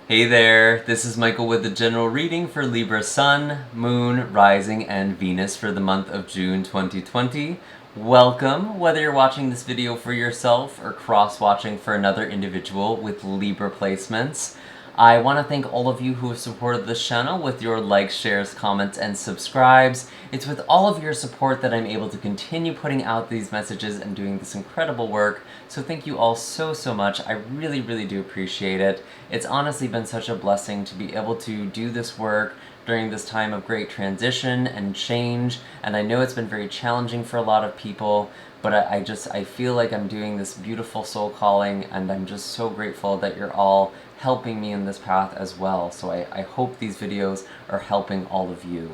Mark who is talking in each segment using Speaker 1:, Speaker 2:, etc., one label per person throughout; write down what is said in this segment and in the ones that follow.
Speaker 1: Hey there, this is Michael with the general reading for Libra Sun, Moon, Rising, and Venus for the month of June 2020. Welcome, whether you're watching this video for yourself or cross-watching for another individual with Libra placements. I want to thank all of you who have supported this channel with your likes, shares, comments, and subscribes. It's with all of your support that I'm able to continue putting out these messages and doing this incredible work, so thank you all so much. I really do appreciate it. It's honestly been such a blessing to be able to do this work during this time of great transition and change, and I know it's been very challenging for a lot of people, but I feel like I'm doing this beautiful soul calling, and I'm just so grateful that you're all helping me in this path as well. So I hope these videos are helping all of you.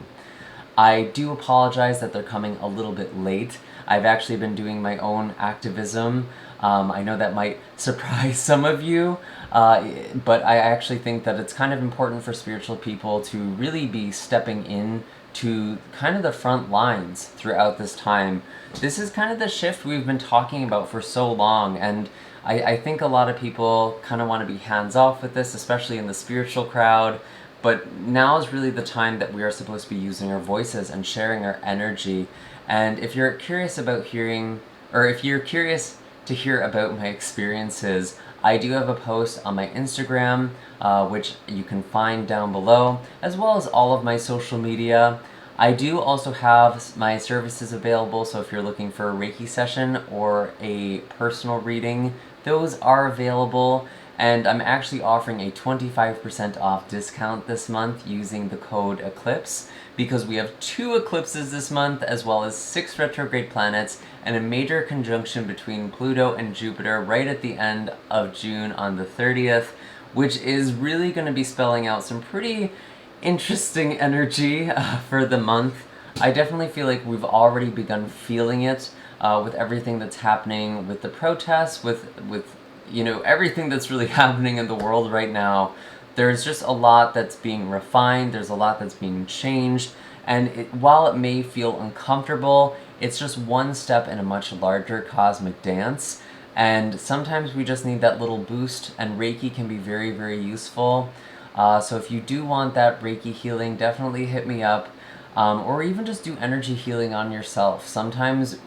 Speaker 1: I do apologize that they're coming a little bit late. I've actually been doing my own activism. I know that might surprise some of you, but I actually think that it's kind of important for spiritual people to really be stepping in to kind of the front lines throughout this time. This is kind of the shift we've been talking about for so long, and I think a lot of people kind of want to be hands-off with this, especially in the spiritual crowd, but now is really the time that we are supposed to be using our voices and sharing our energy. And if you're curious about hearing, or if you're curious to hear about my experiences, I do have a post on my Instagram, which you can find down below, as well as all of my social media. I do also have my services available, so if you're looking for a Reiki session or a personal reading, those are available, and I'm actually offering a 25% off discount this month using the code ECLIPSE, because we have 2 eclipses this month, as well as 6 retrograde planets, and a major conjunction between Pluto and Jupiter right at the end of June on the 30th, which is really going to be spelling out some pretty interesting energy for the month. I definitely feel like we've already begun feeling it with everything that's happening with the protests, with you know, everything that's really happening in the world right now. There's just a lot that's being refined, there's a lot that's being changed, and while it may feel uncomfortable, it's just one step in a much larger cosmic dance, and sometimes we just need that little boost, and Reiki can be very useful. So if you do want that Reiki healing, definitely hit me up, or even just do energy healing on yourself. Sometimes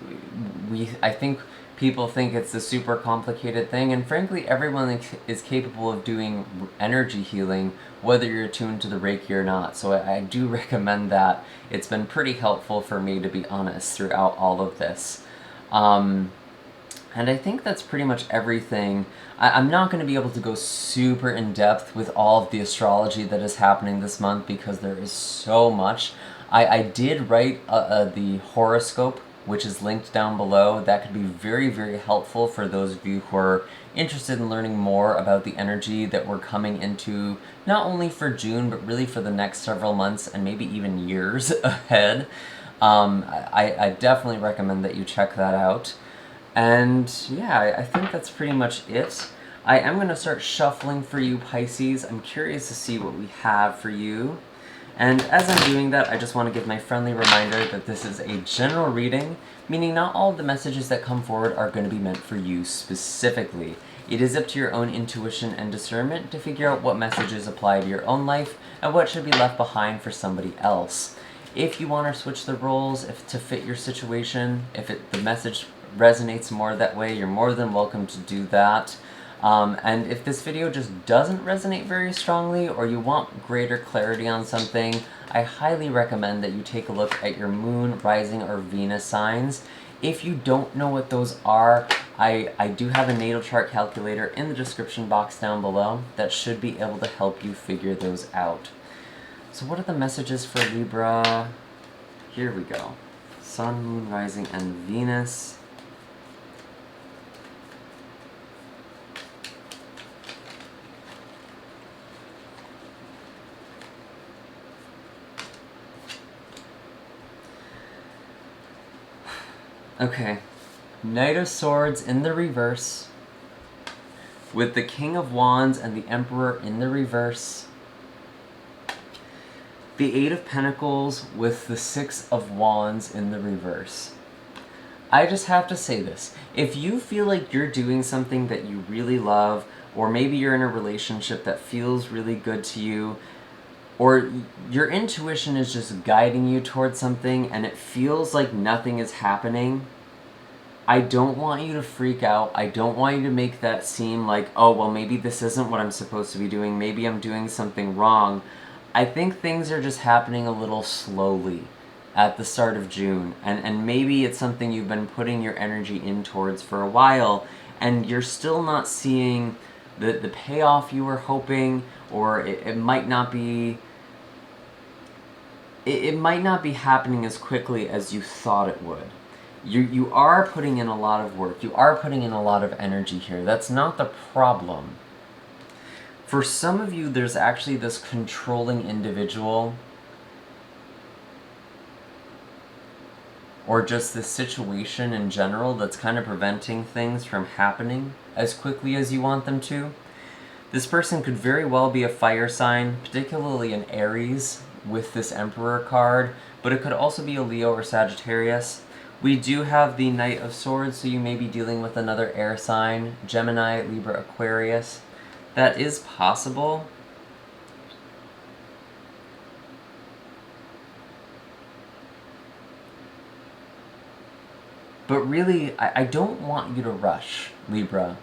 Speaker 1: I think people think it's a super complicated thing, and frankly, everyone is capable of doing energy healing, whether you're attuned to the Reiki or not. So I do recommend that. It's been pretty helpful for me, to be honest, throughout all of this. And I think that's pretty much everything. I'm not going to be able to go super in depth with all of the astrology that is happening this month because there is so much. I did write the horoscope, which is linked down below. That could be very helpful for those of you who are interested in learning more about the energy that we're coming into, not only for June, but really for the next several months and maybe even years ahead. I definitely recommend that you check that out. And yeah, I think that's pretty much it. I am going to start shuffling for you, Pisces. I'm curious to see what we have for you. And as I'm doing that, I just want to give my friendly reminder that this is a general reading, meaning not all of the messages that come forward are going to be meant for you specifically. It is up to your own intuition and discernment to figure out what messages apply to your own life and what should be left behind for somebody else. If you want to switch the roles to fit your situation, if the message resonates more that way, you're more than welcome to do that. And if this video just doesn't resonate very strongly, or you want greater clarity on something, I highly recommend that you take a look at your moon, rising, or Venus signs. If you don't know what those are, I do have a natal chart calculator in the description box down below that should be able to help you figure those out. So what are the messages for Libra? Here we go. Sun, Moon, Rising, and Venus. Okay, Knight of Swords in the reverse, with the King of Wands and the Emperor in the reverse, the Eight of Pentacles with the Six of Wands in the reverse. I just have to say this. If you feel like you're doing something that you really love, or maybe you're in a relationship that feels really good to you, or your intuition is just guiding you towards something and it feels like nothing is happening, I don't want you to freak out. I don't want you to make that seem like, oh, well, maybe this isn't what I'm supposed to be doing. Maybe I'm doing something wrong. I think things are just happening a little slowly at the start of June. And maybe it's something you've been putting your energy in towards for a while, and you're still not seeing the payoff you were hoping, or it might not be... It might not be happening as quickly as you thought it would. You are putting in a lot of work. You are putting in a lot of energy here. That's not the problem. For some of you, there's actually this controlling individual, or just this situation in general that's kind of preventing things from happening as quickly as you want them to. This person could very well be a fire sign, particularly an Aries with this Emperor card, but it could also be a Leo or Sagittarius. We do have the Knight of Swords, so you may be dealing with another air sign, Gemini, Libra, Aquarius. That is possible. But really, I don't want you to rush, Libra.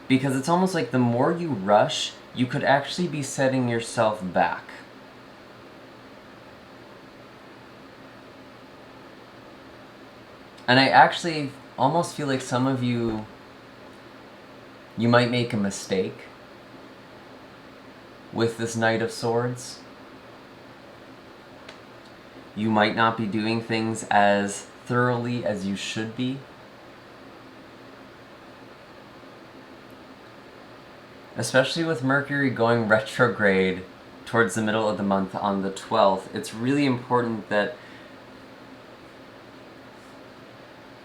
Speaker 1: Because it's almost like the more you rush, you could actually be setting yourself back. And I actually almost feel like some of you might make a mistake with this Knight of Swords. You might not be doing things as thoroughly as you should be. Especially with Mercury going retrograde towards the middle of the month on the 12th, it's really important that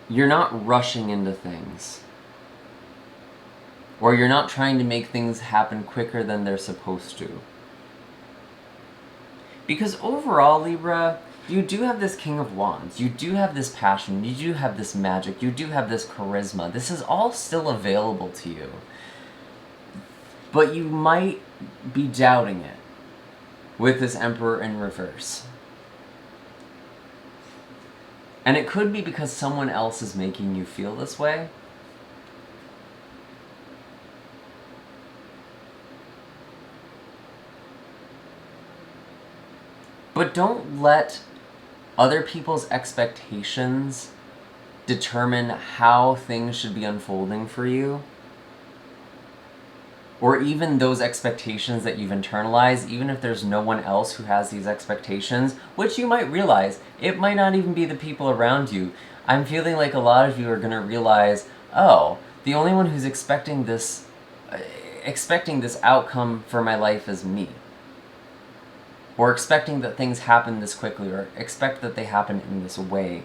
Speaker 1: you're not rushing into things. Or you're not trying to make things happen quicker than they're supposed to. Because overall, Libra, you do have this King of Wands. You do have this passion. You do have this magic. You do have this charisma. This is all still available to you. But you might be doubting it with this Emperor in reverse. And it could be because someone else is making you feel this way. But don't let other people's expectations determine how things should be unfolding for you. Or even those expectations that you've internalized, even if there's no one else who has these expectations, which you might realize, it might not even be the people around you. I'm feeling like a lot of you are going to realize, oh, the only one who's expecting this outcome for my life is me. Or expecting that things happen this quickly, or expect that they happen in this way.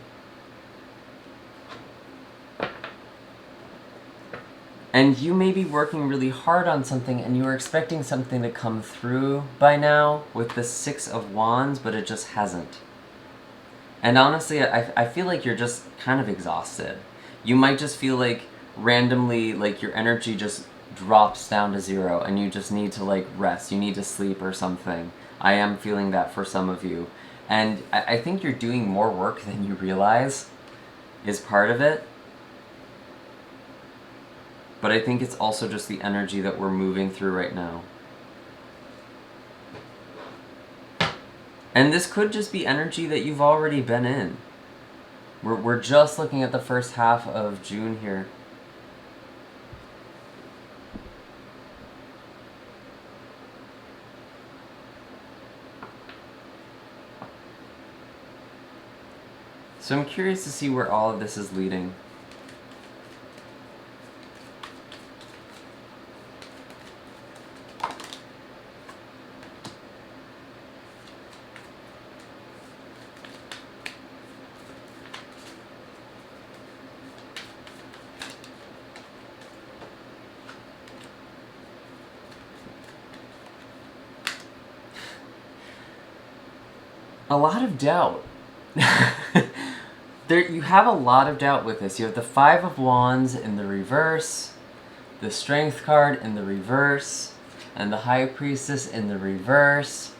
Speaker 1: And you may be working really hard on something and you're expecting something to come through by now with the Six of Wands, but it just hasn't. And honestly, I feel like you're just kind of exhausted. You might just feel like randomly, like your energy just drops down to zero and you just need to like rest. You need to sleep or something. I am feeling that for some of you. And I think you're doing more work than you realize is part of it. But I think it's also just the energy that we're moving through right now. And this could just be energy that you've already been in. We're just looking at the first half of June here. So I'm curious to see where all of this is leading. A lot of doubt. you have a lot of doubt with this. You have the Five of Wands in the reverse, the Strength card in the reverse, and the High Priestess in the reverse.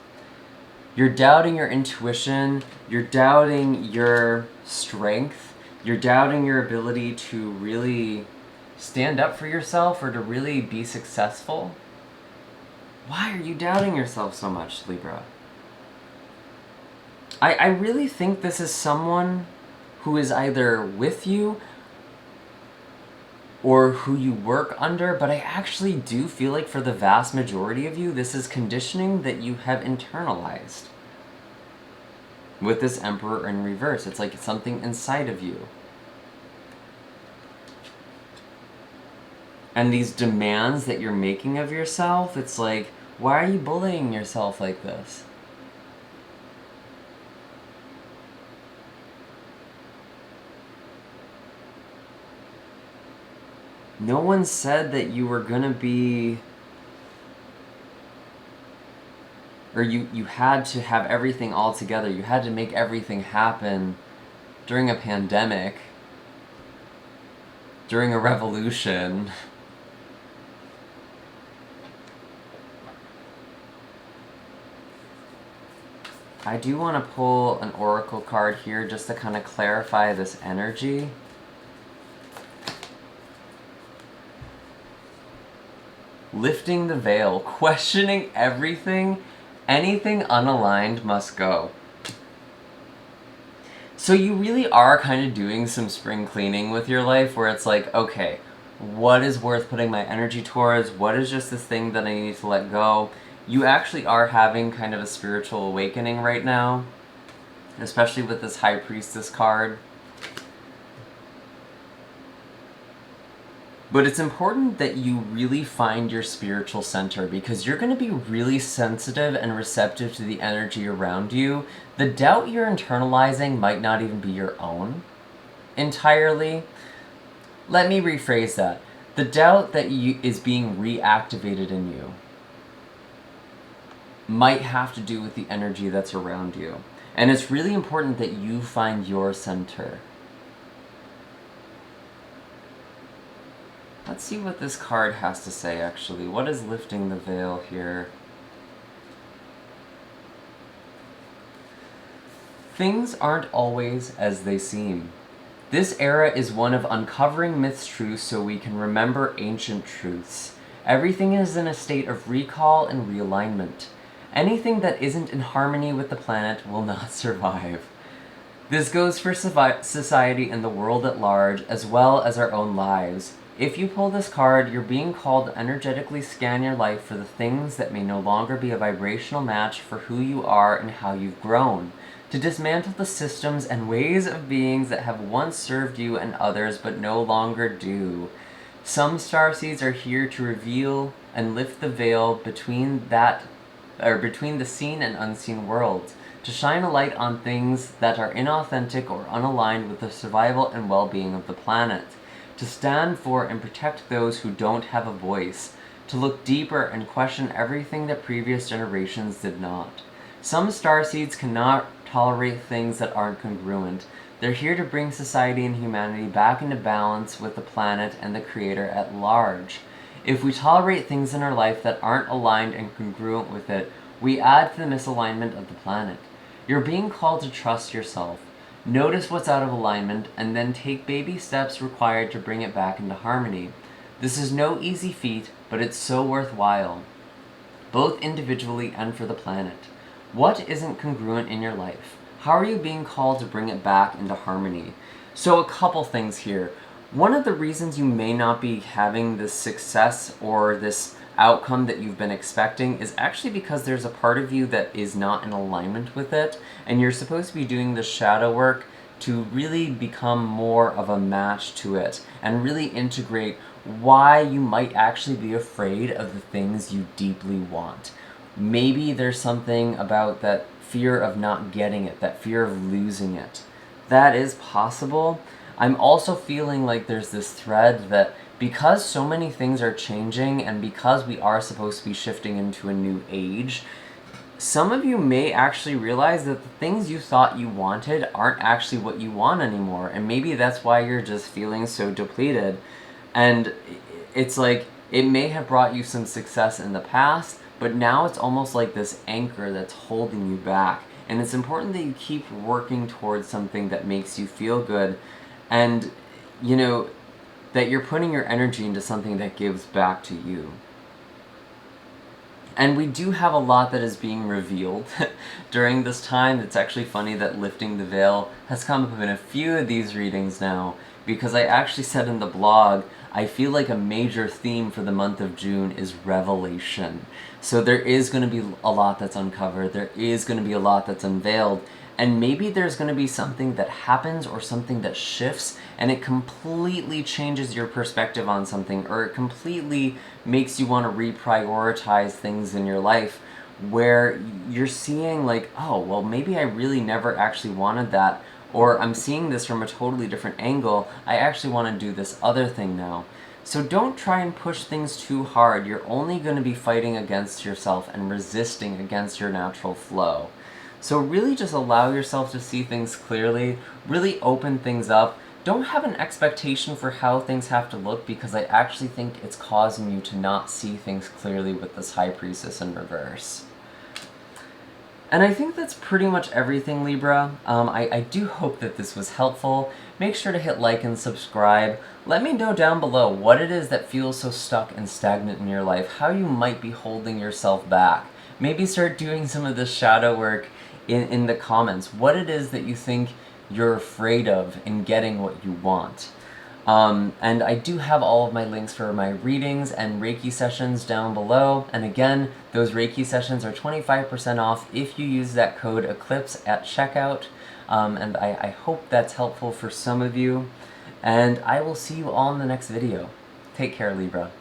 Speaker 1: You're doubting your intuition, you're doubting your strength, you're doubting your ability to really stand up for yourself or to really be successful. Why are you doubting yourself so much, Libra? I really think this is someone who is either with you or who you work under, but I actually do feel like for the vast majority of you, this is conditioning that you have internalized. With this Emperor in reverse, it's like it's something inside of you. And these demands that you're making of yourself, it's like, why are you bullying yourself like this? No one said that you were gonna be, or you had to have everything all together. You had to make everything happen during a pandemic, during a revolution. I do want to pull an oracle card here just to kind of clarify this energy. Lifting the veil, questioning everything, anything unaligned must go. So you really are kind of doing some spring cleaning with your life where it's like, okay, what is worth putting my energy towards? What is just this thing that I need to let go? You actually are having kind of a spiritual awakening right now, especially with this High Priestess card. But it's important that you really find your spiritual center because you're going to be really sensitive and receptive to the energy around you. The doubt you're internalizing might not even be your own entirely. Let me rephrase that. The doubt that is being reactivated in you might have to do with the energy that's around you. And it's really important that you find your center. Let's see what this card has to say, actually. What is lifting the veil here? Things aren't always as they seem. This era is one of uncovering mistruths so we can remember ancient truths. Everything is in a state of recall and realignment. Anything that isn't in harmony with the planet will not survive. This goes for society and the world at large, as well as our own lives. If you pull this card, you're being called to energetically scan your life for the things that may no longer be a vibrational match for who you are and how you've grown. To dismantle the systems and ways of beings that have once served you and others but no longer do. Some starseeds are here to reveal and lift the veil between the seen and unseen worlds, to shine a light on things that are inauthentic or unaligned with the survival and well-being of the planet. To stand for and protect those who don't have a voice, to look deeper and question everything that previous generations did not. Some starseeds cannot tolerate things that aren't congruent. They're here to bring society and humanity back into balance with the planet and the Creator at large. If we tolerate things in our life that aren't aligned and congruent with it, we add to the misalignment of the planet. You're being called to trust yourself. Notice what's out of alignment, and then take baby steps required to bring it back into harmony. This is no easy feat, but it's so worthwhile, both individually and for the planet. What isn't congruent in your life? How are you being called to bring it back into harmony? So a couple things here. One of the reasons you may not be having this success or this outcome that you've been expecting is actually because there's a part of you that is not in alignment with it, and you're supposed to be doing the shadow work to really become more of a match to it and really integrate why you might actually be afraid of the things you deeply want. Maybe there's something about that fear of not getting it, that fear of losing it. That is possible. I'm also feeling like there's this thread that because so many things are changing and because we are supposed to be shifting into a new age, some of you may actually realize that the things you thought you wanted aren't actually what you want anymore, and maybe that's why you're just feeling so depleted. And it's like, it may have brought you some success in the past, but now it's almost like this anchor that's holding you back. And it's important that you keep working towards something that makes you feel good, and, you know, that you're putting your energy into something that gives back to you. And we do have a lot that is being revealed during this time. It's actually funny that lifting the veil has come up in a few of these readings now, because I actually said in the blog, I feel like a major theme for the month of June is revelation. So there is going to be a lot that's uncovered, there is going to be a lot that's unveiled, and maybe there's going to be something that happens or something that shifts, and it completely changes your perspective on something, or it completely makes you want to reprioritize things in your life, where you're seeing like, oh, well, maybe I really never actually wanted that, or I'm seeing this from a totally different angle, I actually want to do this other thing now. So don't try and push things too hard. You're only going to be fighting against yourself and resisting against your natural flow. So really just allow yourself to see things clearly, really open things up. Don't have an expectation for how things have to look, because I actually think it's causing you to not see things clearly with this High Priestess in reverse. And I think that's pretty much everything, Libra. I do hope that this was helpful. Make sure to hit like and subscribe. Let me know down below what it is that feels so stuck and stagnant in your life, how you might be holding yourself back. Maybe start doing some of this shadow work in the comments. What it is that you think you're afraid of in getting what you want. And I do have all of my links for my readings and Reiki sessions down below. And again, those Reiki sessions are 25% off if you use that code ECLIPSE at checkout. And I hope that's helpful for some of you. And I will see you all in the next video. Take care, Libra.